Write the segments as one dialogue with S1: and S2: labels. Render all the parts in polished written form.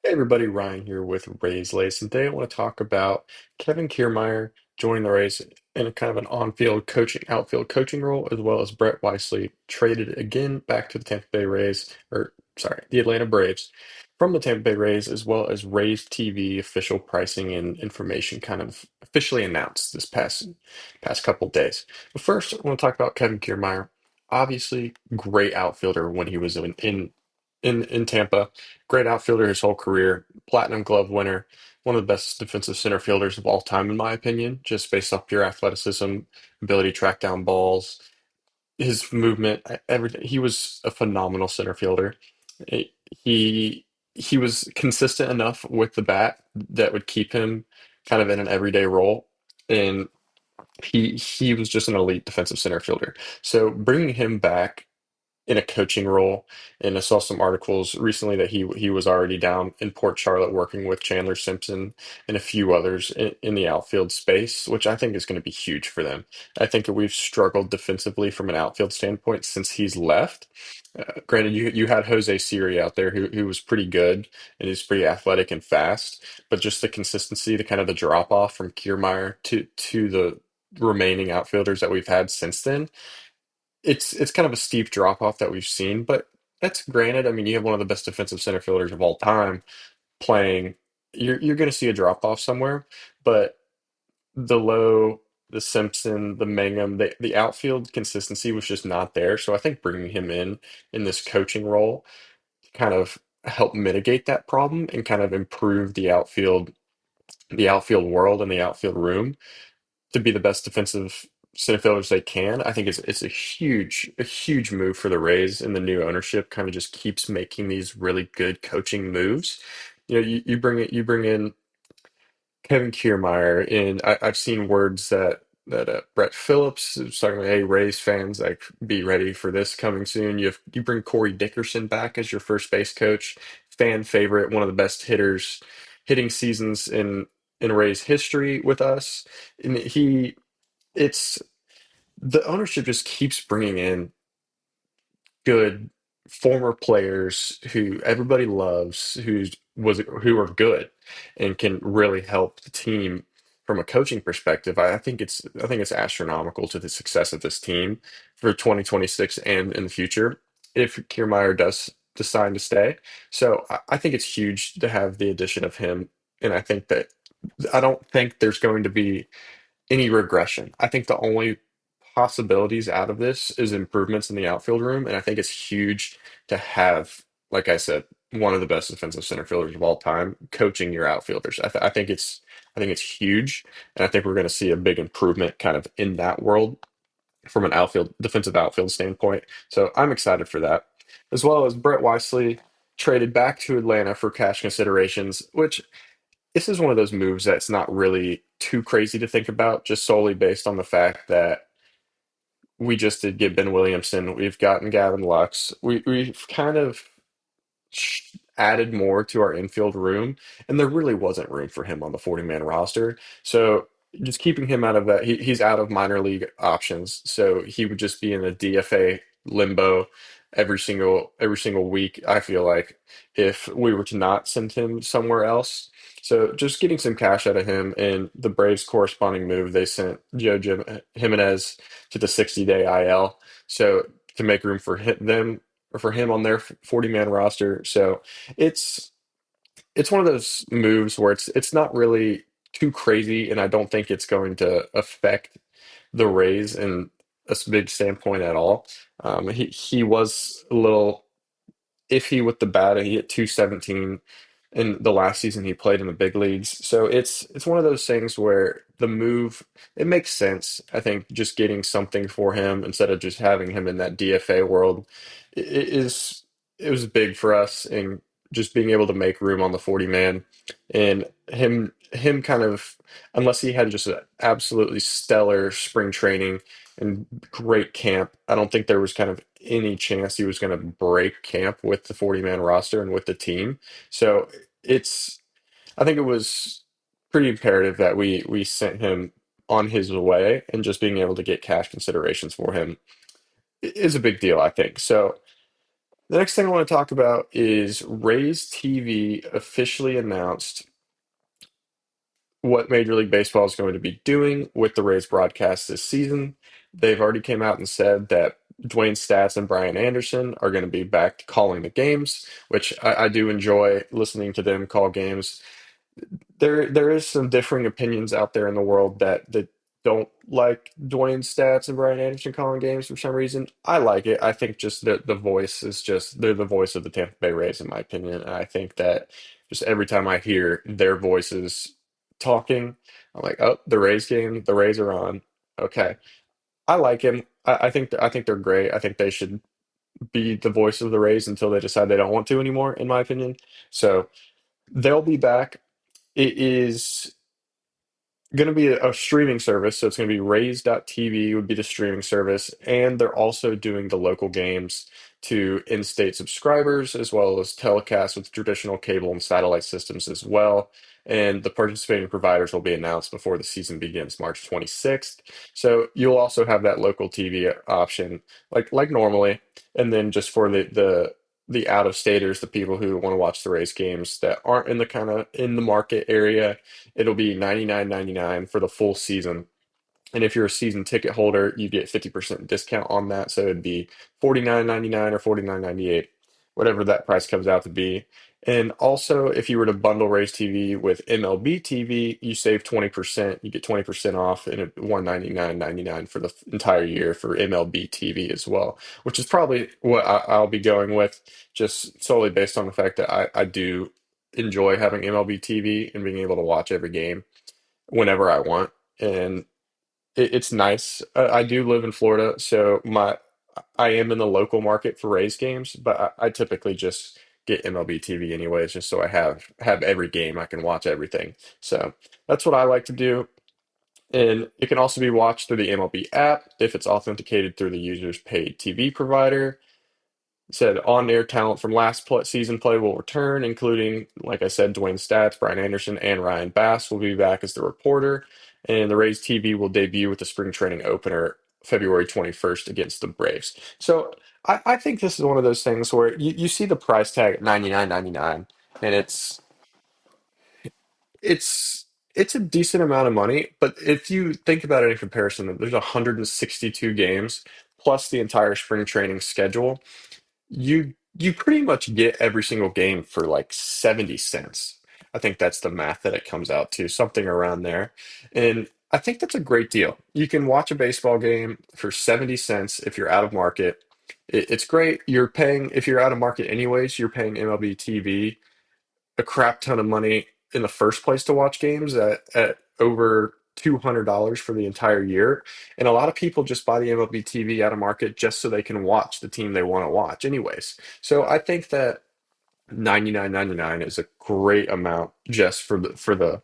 S1: Hey everybody, Ryan here with Rays Lace, and today I want to talk about Kevin Kiermaier joining the Rays in a kind of an on-field coaching, outfield coaching role, as well as Brett Weisley traded again back to the Tampa Bay Rays, or sorry, the Atlanta Braves, from the Tampa Bay Rays, as well as Rays TV official pricing and information kind of officially announced this past couple days. But first, I want to talk about Kevin Kiermaier. Obviously, great outfielder when he was in Tampa. Great outfielder his whole career, Platinum Glove winner, one of the best defensive center fielders of all time, in my opinion, just based off pure athleticism, ability to track down balls, his movement, everything. He was a phenomenal center fielder. Eh, He he was consistent enough with the bat that would keep him kind of in an everyday role, and he was just an elite defensive center fielder. So bringing him back in a coaching role. And I saw some articles recently that he was already down in Port Charlotte working with Chandler Simpson and a few others in the outfield space, which I think is going to be huge for them. I think that we've struggled defensively from an outfield standpoint since he's left. Granted, you had Jose Siri out there who was pretty good and he's pretty athletic and fast, but just the consistency, the kind of the drop off from Kiermaier to the remaining outfielders that we've had since then, it's kind of a steep drop off that we've seen, but that's granted. I mean, you have one of the best defensive center fielders of all time playing. You're going to see a drop off somewhere, but the Lowe, the Simpson, the Mangum, the outfield consistency was just not there. So I think bringing him in this coaching role kind of help mitigate that problem and kind of improve the outfield world and the outfield room to be the best defensive center fielders they can. I think it's a huge move for the Rays, and the new ownership kind of just keeps making these really good coaching moves. You bring in Kevin Kiermaier, and I've seen words that Brett Phillips is talking about, hey, Rays fans, like be ready for this coming soon. You bring Corey Dickerson back as your first base coach, fan favorite, one of the best hitting seasons in Rays history with us. And it's the ownership just keeps bringing in good former players who everybody loves, who are good and can really help the team from a coaching perspective. I think it's astronomical to the success of this team for 2026 and in the future if Kiermaier does decide to stay. So I think it's huge to have the addition of him, and I don't think there's going to be any regression. I think the only possibilities out of this is improvements in the outfield room, and I think it's huge to have, like I said, one of the best defensive center fielders of all time coaching your outfielders. I think it's huge, and I think we're going to see a big improvement kind of in that world from an outfield defensive outfield standpoint. So I'm excited for that, as well as Brett Weisley traded back to Atlanta for cash considerations, which this is one of those moves that's not really too crazy to think about, just solely based on the fact that we just did get Ben Williamson. We've gotten Gavin Lux. We've kind of added more to our infield room, and there really wasn't room for him on the 40-man roster. So just keeping him out of that, he's out of minor league options. So he would just be in a DFA limbo every single week, I feel like, if we were to not send him somewhere else. So just getting some cash out of him and the Braves corresponding move, they sent Jimenez to the 60-day IL. So to make room for them or for him on their 40-man roster. So it's it's one of those moves where it's not really too crazy, and I don't think it's going to affect the Rays in a big standpoint at all. He was a little iffy with the bat. He hit 217 in the last season he played in the big leagues. So it's one of those things where the move, it makes sense. I think just getting something for him instead of just having him in that DFA world is it was big for us, and just being able to make room on the 40 man and him kind of, unless he had just an absolutely stellar spring training and great camp, I don't think there was kind of any chance he was going to break camp with the 40 man roster and with the team. So it's I think it was pretty imperative that we sent him on his way, and just being able to get cash considerations for him is a big deal, I think. So The next thing I want to talk about is Rays TV officially announced what Major League Baseball is going to be doing with the Rays broadcast this season. They've already came out and said that Dwayne Stats and Brian Anderson are going to be back calling the games, which I do enjoy listening to them call games. There is some differing opinions out there in the world that don't like Dwayne Stats and Brian Anderson calling games for some reason. I like it. I think just the voice is just they're the voice of the Tampa Bay Rays in my opinion. And I think that just every time I hear their voices talking, I'm like, oh, the Rays game, the Rays are on. Okay. I like him. I think they're great. I think they should be the voice of the Rays until they decide they don't want to anymore, in my opinion. So they'll be back. It is going to be a streaming service, so it's going to be Raise.tv would be the streaming service, and they're also doing the local games to in-state subscribers as well as telecasts with traditional cable and satellite systems as well. And the participating providers will be announced before the season begins, March 26th. So you'll also have that local TV option, like normally, and then just for the out-of-staters, the people who want to watch the race games that aren't in the kind of in the market area. It'll be 99.99 for the full season. And if you're a season ticket holder, you get 50% discount on that. So it'd be 49.99 or 49.98, whatever that price comes out to be. And also, if you were to bundle Race TV with MLB TV, you save 20%. You get 20% off and 199.99 for the entire year for MLB TV as well, which is probably what I'll be going with, just solely based on the fact that I do enjoy having MLB TV and being able to watch every game whenever I want. And it's nice. I do live in Florida, so I am in the local market for Rays games, but I typically just get MLB TV anyways, just so I have every game. I can watch everything. So that's what I like to do. And it can also be watched through the MLB app if it's authenticated through the user's paid TV provider. Said on-air talent from season play will return, including, like I said, Dwayne Stats, Brian Anderson, and Ryan Bass will be back as the reporter. And the Rays TV will debut with the spring training opener February 21st against the Braves. So I think this is one of those things where you see the price tag at 99.99, and it's it's a decent amount of money, but if you think about it in comparison, there's 162 games plus the entire spring training schedule. You pretty much get every single game for like 70 cents. I think that's the math that it comes out to, something around there. And I think that's a great deal. You can watch a baseball game for 70 cents if you're out of market. It's great. You're paying, if you're out of market anyways, you're paying MLB TV a crap ton of money in the first place to watch games at over $200 for the entire year. And a lot of people just buy the MLB TV out of market just so they can watch the team they want to watch anyways. So I think that 99.99 is a great amount just for the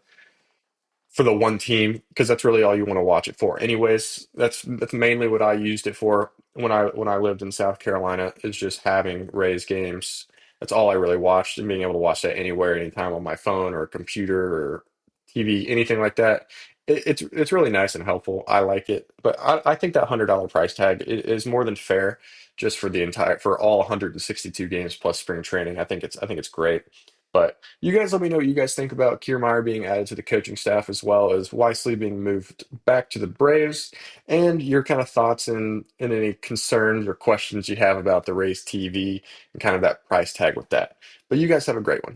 S1: one team because that's really all you want to watch it for. Anyways, that's mainly what I used it for when I lived in South Carolina is just having Rays games. That's all I really watched and being able to watch that anywhere, anytime on my phone or computer or TV, anything like that. It's really nice and helpful. I like it, but I think that $100 price tag is more than fair just for the entire for all 162 games plus spring training. I think it's great. But you guys let me know what you guys think about Kiermaier being added to the coaching staff as well as Wisely being moved back to the Braves and your kind of thoughts and any concerns or questions you have about the Rays TV and kind of that price tag with that. But you guys have a great one.